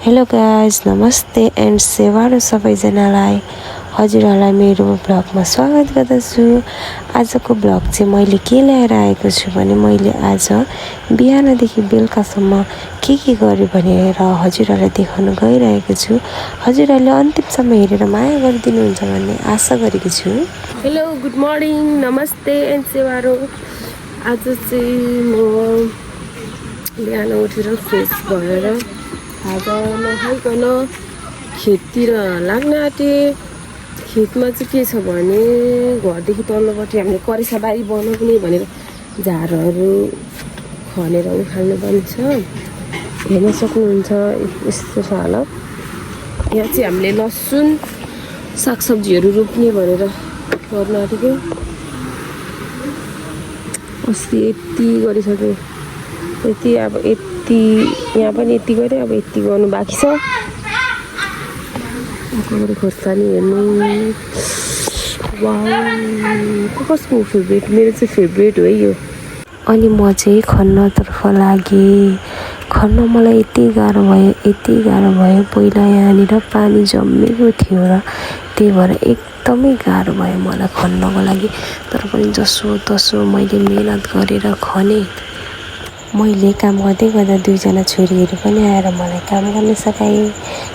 Hello guys, नमस्ते and सेवारो सबैजनालाई हजुरहरूलाई मेरो ब्लगमा स्वागत गर्दछु। आजको ब्लग चाहिँ मैले के ल्याएर आएको छु भने मैले आज बिहानदेखि बेलुकासम्म के गरेँ भनेर हजुरहरूलाई देखाउन गइरहेको छु। हजुरहरूले अन्तिमसम्म हेरेर माया गरिदिनुहुन्छ भन्ने आशा गरेको छु। हेलो, गुड मर्निङ, नमस्ते एन्ड सेवारो। आज चाहिँ म बिहान उठेर फ्रेस भएर खाजा नखाइकन खेततिर लाग्न आँटेँ। खेतमा चाहिँ के छ भने घरदेखि तल्लोपट्टि हामीले करेसा बारी बनाउने भनेर झारहरू खनेर उखाल्नुपर्ने छ। हेर्न सक्नुहुन्छ यस्तो छ हालत। यहाँ चाहिँ हामीले लसुन सागसब्जीहरू रोप्ने भनेर गर्न आँटेको। अस्ति यति गरिसक्यो, यति अब यति यहाँ पनि यति गरेँ, अब यति गर्नु बाँकी छ। खोर्सानी हेर्नु, कसको फेभरेट, मेरो चाहिँ फेभरेट हो यो। अनि म चाहिँ खन्नतर्फ लागेँ। खन्न मलाई यति गाह्रो भयो पहिला यहाँनिर पानी जमेको थियो र त्यही भएर एकदमै गाह्रो भयो मलाई खन्नको लागि। तर पनि जसो तसो मैले मेहनत गरेर खनेँ। मैले काम गर्दै गर्दा दुईजना छोरीहरू पनि आएर मलाई काम गर्न सकाए।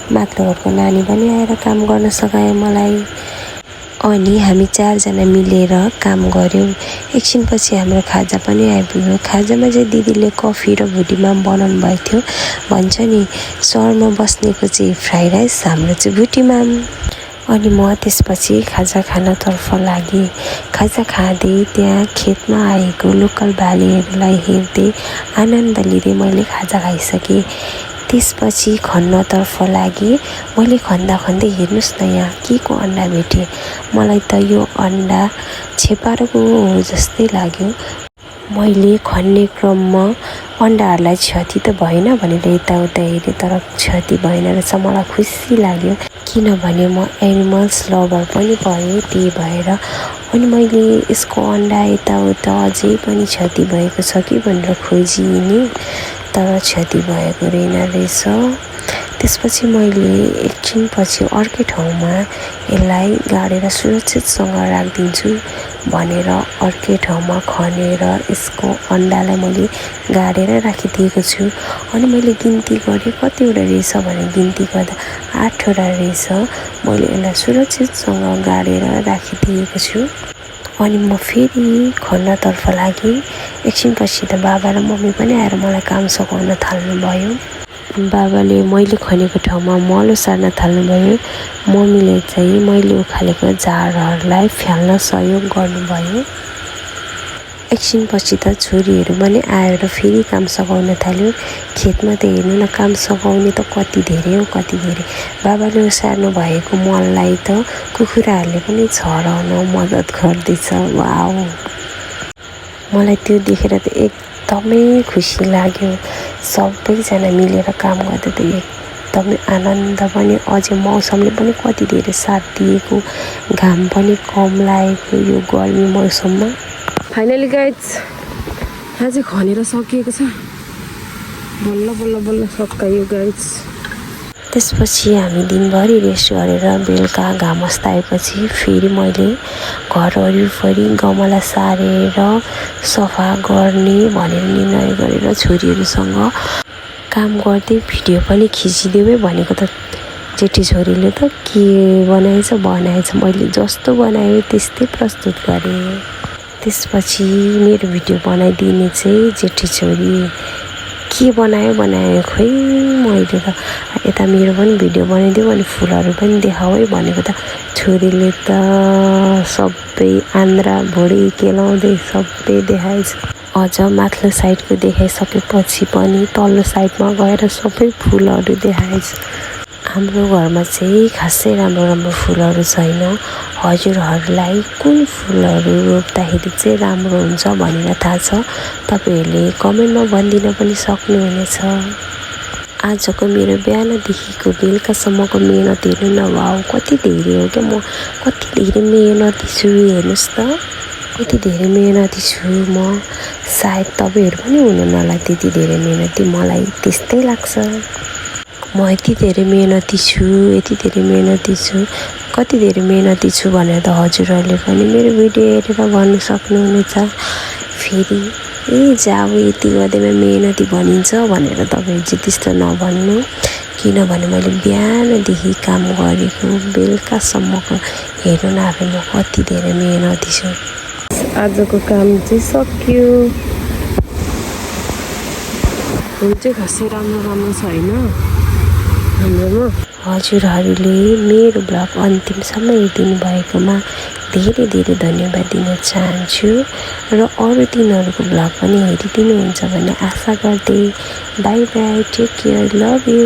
माथिल्लो घरको नानी पनि आएर काम गर्न सकाए मलाई। अनि हामी चारजना मिलेर काम गऱ्यौँ। एकछिनपछि हाम्रो खाजा पनि आइपुग्यो। खाजामा चाहिँ दिदीले कफी र भुटीमाम बनाउनु भएको थियो। भन्छ नि सहरमा बस्नेको चाहिँ फ्राई राइस, हाम्रो चाहिँ भुटीमाम। अनि म त्यसपछि खाजा खानतर्फ लागेँ। खाजा खाँदै त्यहाँ खेतमा आएको लोकल बालीहरूलाई हेर्दै आनन्द लिँदै मैले खाजा खाइसकेँ। त्यसपछि खन्नतर्फ लागेँ। मैले खन्दै हेर्नुहोस् न यहाँ के को अन्डा भेटेँ। मलाई त यो अन्डा छेपारोको हो जस्तै लाग्यो। मैले खन्ने क्रममा अन्डाहरूलाई क्षति त भएन भनेर यताउता हेरेँ, तर क्षति भएन रहेछ। मलाई खुसी लाग्यो किनभने म एनिमल्स लभर पनि भएँ, त्यही भएर। अनि मैले यसको अन्डा यताउता अझै पनि क्षति भएको छ कि भनेर खोजिने, तर क्षति भएको रहेन रहेछ। त्यसपछि मैले एकछिनपछि अर्कै ठाउँमा यसलाई गाडेर सुरक्षितसँग राखिदिन्छु भनेर अर्कै ठाउँमा खनेर यसको अन्डालाई मैले गाडेर राखिदिएको छु। अनि मैले गिन्ती गरेँ कतिवटा रहेछ भने गिन्ती गर्दा 8वटा रहेछ। मैले यसलाई सुरक्षितसँग गाडेर राखिदिएको छु। अनि म फेरि खन्नतर्फ लागेँ। एकछिनपछि त बाबा र मम्मी पनि आएर मलाई काम सघाउन थाल्नुभयो। बाबाले मैले खनेको ठाउँमा मलो सार्न थाल्नुभयो। मम्मीले चाहिँ मैले उखालेको झारहरूलाई फ्याल्न सहयोग गर्नुभयो। एकछिनपछि त छोरीहरू पनि आएर फेरि काम सघाउन थाल्यो। खेतमा त हेर्नु न, काम सघाउने त कति धेरै हो, कति धेरै। बाबाले ओसार्नु भएको मललाई त कुखुराहरूले पनि छराउन मद्दत गर्दैछ। वाउ, मलाई त्यो देखेर त एकदमै खुसी लाग्यो। सबैजना मिलेर काम गर्दा त एकदमै आनन्द पनि। अझै मौसमले पनि कति धेरै साथ दिएको, घाम पनि कम लागेको यो गर्मी मौसममा। फाइनली गाइज यहाँ चाहिँ खनेर सकिएको छ। बल्ल सकायो गाइज। त्यसपछि हामी दिनभरि रेस्ट गरेर बेलुका घाम अस्ताएपछि फेरि मैले घर वरिपरि गमला सारेर सफा गर्ने भनेर निर्णय गरेर छोरीहरूसँग काम गर्दै भिडियो पनि खिचिदेऊ भनेको त जेठी छोरीले त के बनाएछ। मैले जस्तो बनाएँ त्यस्तै प्रस्तुत गरेँ। त्यसपछि मेरो भिडियो बनाइदिने चाहिँ जेठी छोरी के बनायो खोइ। मैले त यता मेरो पनि भिडियो बनाइदियो भने फुलहरू पनि देखाऊ है भनेको त छोरीले त सबै आन्द्रा भुँडी केलाउँदै सबै देखाएछ। अझ माथिल्लो साइडको देखाइसकेपछि पनि तल्लो साइडमा गएर सबै फुलहरू देखाएछ। हाम्रो घरमा चाहिँ खासै राम्रो फुलहरू छैन। हजुरहरूलाई कुन फुलहरू रोप्दाखेरि चाहिँ राम्रो हुन्छ भनेर थाहा छ तपाईँहरूले कमेन्टमा भनिदिन पनि सक्नुहुनेछ। आजको मेरो बिहानदेखिको बेलुकासम्मको मेहनत हेर्नु न, वाउ कति धेरै हो क्या। म कति धेरै मेहनती छु हेर्नुहोस् त, कति धेरै मेहनती छु म। सायद तपाईँहरू पनि हुनु नला त्यति धेरै मेहनती, मलाई त्यस्तै लाग्छ। म यति धेरै मेहनती छु, यति धेरै मेहनती छु, कति धेरै मेहनती छु भनेर त हजुरहरूले पनि मेरो भिडियो हेरेर भन्न सक्नुहुनेछ। फेरि जाऊ यति गर्दैमा मेहनती भनिन्छ भनेर तपाईँहरू चाहिँ त्यस्तो नभन्नु, किनभने मैले बिहानदेखि काम गरेको बेलुकासम्मको हेर्नु न अब म कति धेरै मेहनती छु। आजको काम चाहिँ सक्यो। फुल चाहिँ खासै राम्रो छैन हाम्रोमा। हजुरहरूले मेरो ब्लग अन्तिमसम्म हेरिदिनु भएकोमा धेरै धेरै धन्यवाद दिन चाहन्छु र अरू दिनहरूको ब्लग पनि हेरिदिनुहुन्छ भन्ने आशा गर्दै bye bye, take care, love you.